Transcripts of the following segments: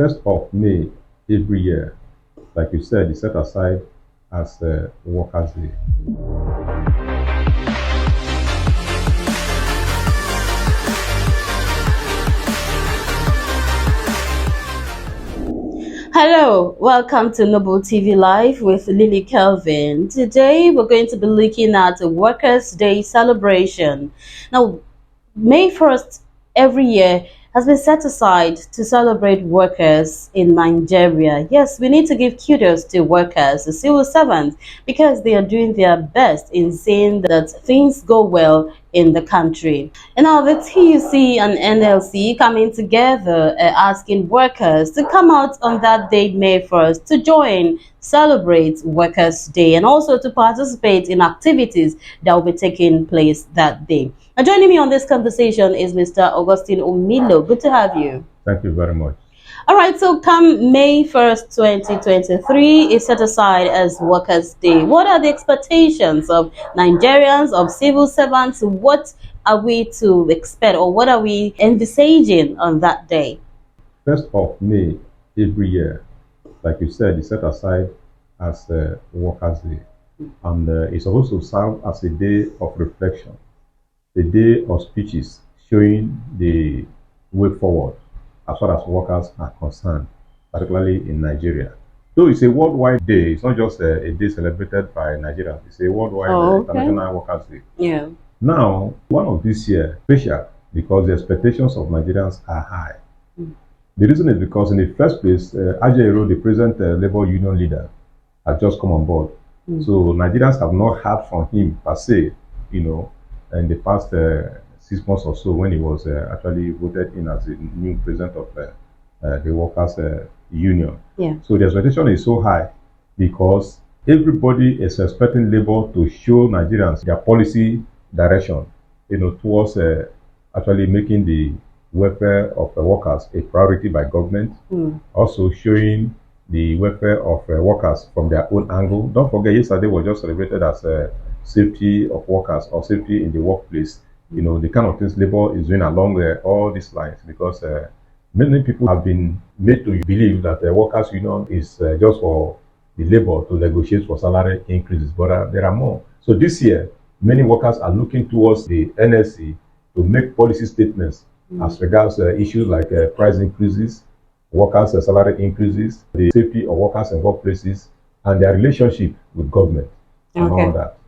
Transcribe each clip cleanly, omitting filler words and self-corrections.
1st of May every year, like you said, is set aside as Workers' Day. Hello, welcome to Noble TV Live with Lily Kelvin. Today we're going to be looking at a Workers' Day celebration. Now, May 1st every year has been set aside to celebrate workers in Nigeria. Yes, we need to give kudos to workers, the civil servants, because they are doing their best in seeing that things go well in the country. And now the TUC and NLC coming together asking workers to come out on that day, May 1st, to join, celebrate Workers' Day, and also to participate in activities that will be taking place that day. Now, joining me on this conversation is Mr. Augustine Omilo. Good to have you. Thank you very much. All right, so come May 1st, 2023 is set aside as Workers' Day. What are the expectations of Nigerians, of civil servants? What are we to expect, or what are we envisaging on that day? 1st of May every year, like you said, is set aside as Workers' Day. And it's supposed to serve as a day of reflection, a day of speeches showing the way forward as far as workers are concerned, particularly in Nigeria. Though it's a worldwide day, it's not just a day celebrated by Nigeria, it's a worldwide International Workers' Day. Yeah. Now, one of this year, special because the expectations of Nigerians are high. The reason is because in the first place, Ajayro, the present labor union leader, has just come on board. So Nigerians have not heard from him per se, in the past 6 months or so when he was actually voted in as the new president of the workers union. Yeah. So the expectation is so high because everybody is expecting Labour to show Nigerians their policy direction, towards actually making the welfare of workers a priority by government. Also showing the welfare of workers from their own angle. Don't forget, yesterday was just celebrated as safety of workers or safety in the workplace. The kind of things Labour is doing along all these lines, because many people have been made to believe that the workers' union is just for the Labour to negotiate for salary increases, but there are more. So this year, many workers are looking towards the NSC to make policy statements as regards issues like price increases, workers' salary increases, the safety of workers in workplaces, and their relationship with government, and all that.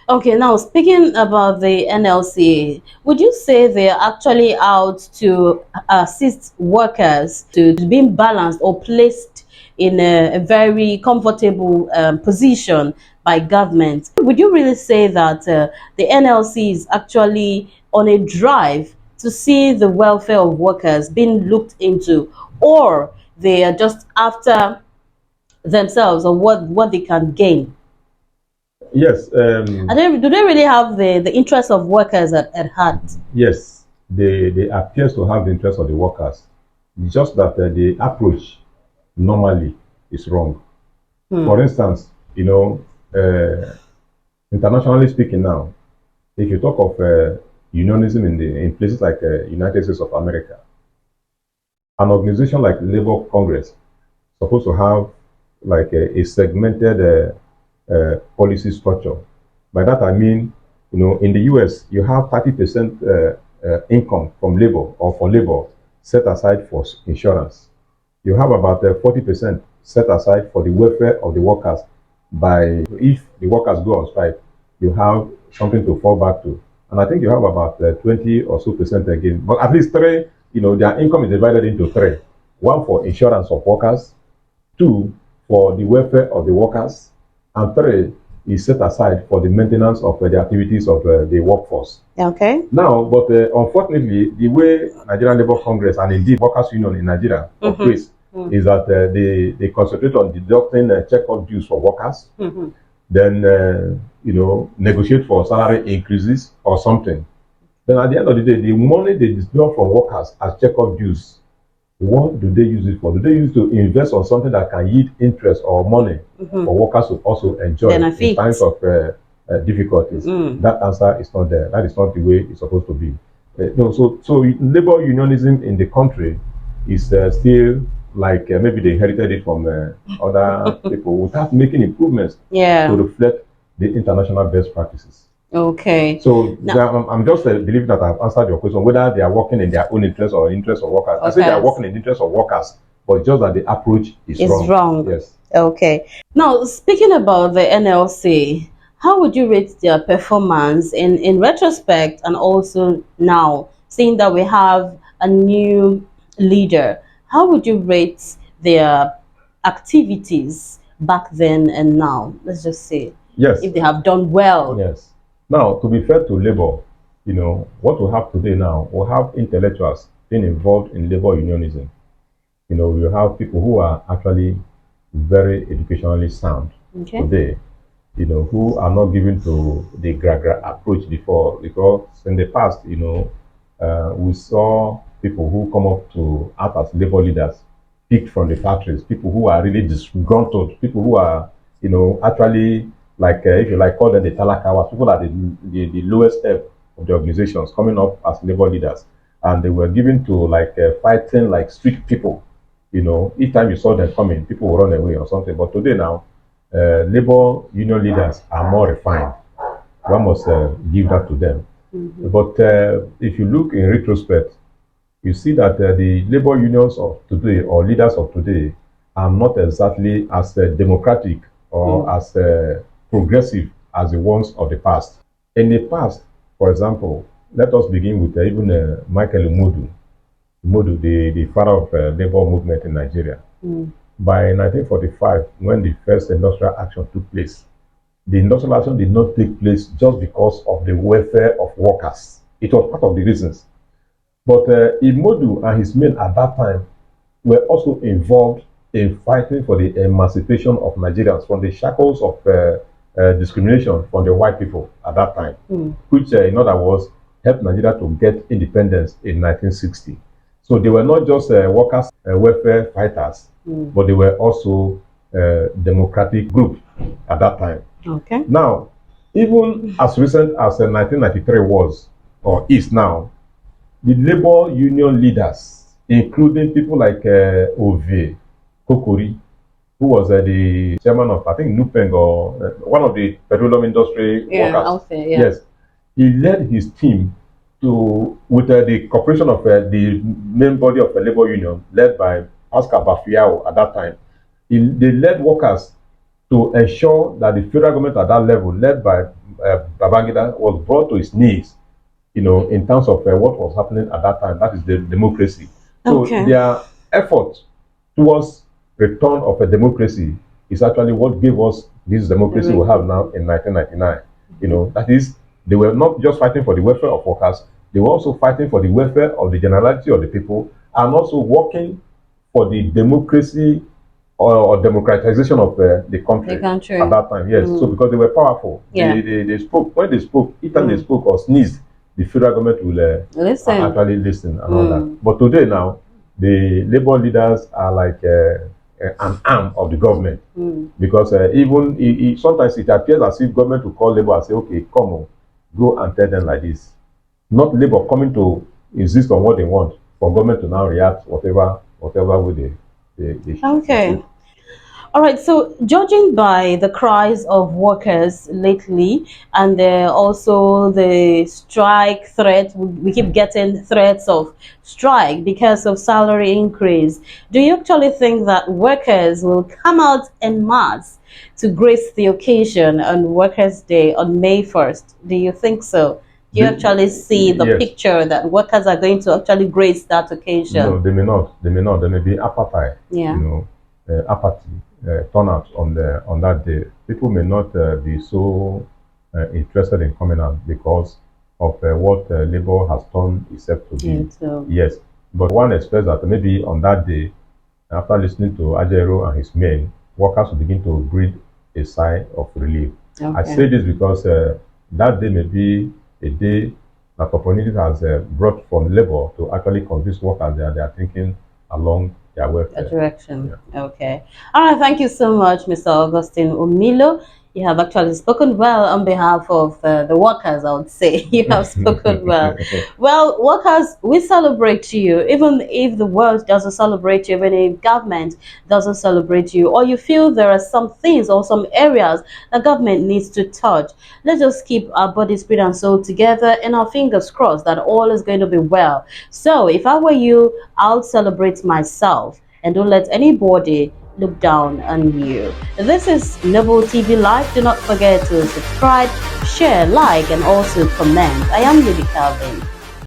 Okay, now speaking about the NLC, would you say they're actually out to assist workers to being balanced or placed in a very comfortable position by government? Would you really say that the NLC is actually on a drive to see the welfare of workers being looked into, or they are just after themselves or what they can gain? Yes. Do they really have the interest of workers at heart? Yes, they appear to have the interest of the workers. It's just that the approach normally is wrong. For instance, internationally speaking now, if you talk of unionism in places like United States of America, an organization like Labor Congress is supposed to have like a segmented policy structure. By that I mean, in the US, you have 30% income from labor or for labor set aside for insurance. You have about 40% set aside for the welfare of the workers. If the workers go on strike, you have something to fall back to. And I think you have about 20 or so percent again. But at least three, their income is divided into three. One for insurance of workers, two for the welfare of the workers, and three is set aside for the maintenance of the activities of the workforce. Okay. Now, but unfortunately, the way Nigerian Labour Congress and indeed Workers' Union in Nigeria operates is that they concentrate on deducting check-off dues for workers, then negotiate for salary increases or something. Then at the end of the day, the money they disburse from workers as check-off dues, what do they use it for? Do they use it to invest on something that can yield interest or money for workers to also enjoy in times of difficulties? That answer is not there. That is not the way it's supposed to be. So labor unionism in the country is still like maybe they inherited it from other people without making improvements to Yeah. reflect the international best practices. Okay. So Now, I'm just believing that I've answered your question, whether they are working in their own interest or interest of workers. I say they are okay. working in the interest of workers, but just that the approach is Is wrong. wrong. Yes. Okay. Now, speaking about the NLC, how would you rate their performance in retrospect and also now, seeing that we have a new leader? How would you rate their activities back then and now? Let's just say Yes. if they have done well. Yes. Now, to be fair to labor, what we have today now, we have intellectuals being involved in labor unionism. We have people who are actually very educationally sound Okay. today, who are not given to the gra approach before. Because in the past, we saw people who come up to act as labor leaders, picked from the factories, people who are really disgruntled, people who are, actually, like, if you like, call them the talakawas, people at the lowest step of the organizations coming up as labor leaders. And they were given to, like, fighting like street people. Each time you saw them coming, people will run away or something. But today now, labor union leaders are more refined. One must give that to them. But if you look in retrospect, you see that the labor unions of today or leaders of today are not exactly as democratic or as progressive as the ones of the past. In the past, for example, let us begin with even Michael Umudu, the father of labor movement in Nigeria. By 1945, when the first industrial action took place, the industrial action did not take place just because of the welfare of workers. It was part of the reasons. But Imodu and his men at that time were also involved in fighting for the emancipation of Nigerians from the shackles of discrimination from the white people at that time, which, in other words, helped Nigeria to get independence in 1960. So they were not just workers' welfare fighters, but they were also democratic group at that time. Okay. Now, even as recent as 1993 was, or is now, the labor union leaders, including people like Ove Kokori, who was the chairman of, I think, Nupeng, or one of the petroleum industry workers. I'll say, yeah. Yes, he led his team with the cooperation of the main body of the labor union, led by Oscar Bafiao at that time. They led workers to ensure that the federal government at that level, led by Babangida, was brought to its knees, in terms of what was happening at that time. That is the democracy. So their effort towards return of a democracy is actually what gave us this democracy we have now in 1999. That is, they were not just fighting for the welfare of workers, they were also fighting for the welfare of the generality of the people, and also working for the democracy or democratization of the country at that time. Yes. So because they were powerful, they spoke. When they spoke, each time they spoke or sneezed, the federal government will actually listen and all that. But today now, the labor leaders are like an arm of the government, because even sometimes it appears as if government will call labor and say, okay, come on, go and tell them like this. Not labor coming to insist on what they want, for government to now react whatever way they should. Okay. All right, so judging by the cries of workers lately, and also the strike threat, we keep getting threats of strike because of salary increase. Do you actually think that workers will come out en masse to grace the occasion on Workers' Day on May 1st? Do you think so? Do you actually see the picture that workers are going to actually grace that occasion? No, they may not. They may not. There may be apathy. Yeah. Apathy. Turnout on that day. People may not be so interested in coming out because of what labor has turned itself to be. Yes, but one expects that maybe on that day, after listening to Ajero and his men, workers will begin to breathe a sigh of relief. I say this because that day may be a day that opportunity has brought from labor to actually convince workers that they are thinking along their welfare. Direction. Yeah. Okay. All right. Thank you so much, Mr. Augustine Omilo. You have actually spoken well on behalf of the workers, I would say. You have spoken well. Well, workers, we celebrate you, even if the world doesn't celebrate you, even if government doesn't celebrate you, or you feel there are some things or some areas that government needs to touch. Let's just keep our body, spirit, and soul together and our fingers crossed that all is going to be well. So, if I were you, I'll celebrate myself and don't let anybody look down on you. This is Noble TV Live. Do not forget to subscribe, share, like, and also comment. I am Lily Calvin.